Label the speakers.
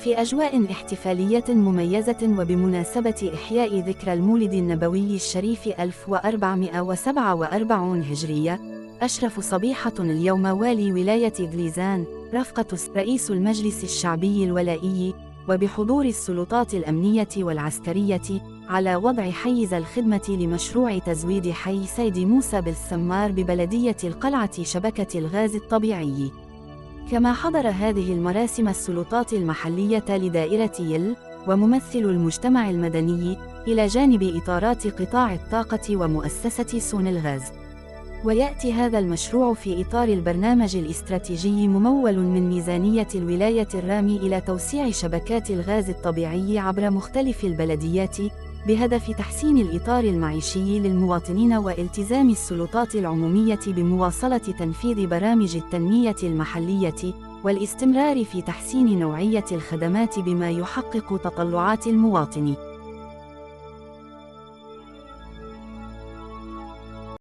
Speaker 1: في أجواء احتفالية مميزة وبمناسبة إحياء ذكرى المولد النبوي الشريف 1447 هجرية، أشرف صبيحة اليوم والي ولاية غليزان رفقة رئيس المجلس الشعبي الولائي وبحضور السلطات الأمنية والعسكرية على وضع حيز الخدمة لمشروع تزويد حي سيدي موسى بالسمار ببلدية القلعة شبكة الغاز الطبيعي. كما حضر هذه المراسم السلطات المحلية لدائرة يل وممثل المجتمع المدني إلى جانب إطارات قطاع الطاقة ومؤسسة سون الغاز. ويأتي هذا المشروع في إطار البرنامج الاستراتيجي ممول من ميزانية الولاية الرامي إلى توسيع شبكات الغاز الطبيعي عبر مختلف البلديات بهدف تحسين الإطار المعيشي للمواطنين والتزام السلطات العمومية بمواصلة تنفيذ برامج التنمية المحلية والاستمرار في تحسين نوعية الخدمات بما يحقق تطلعات المواطن.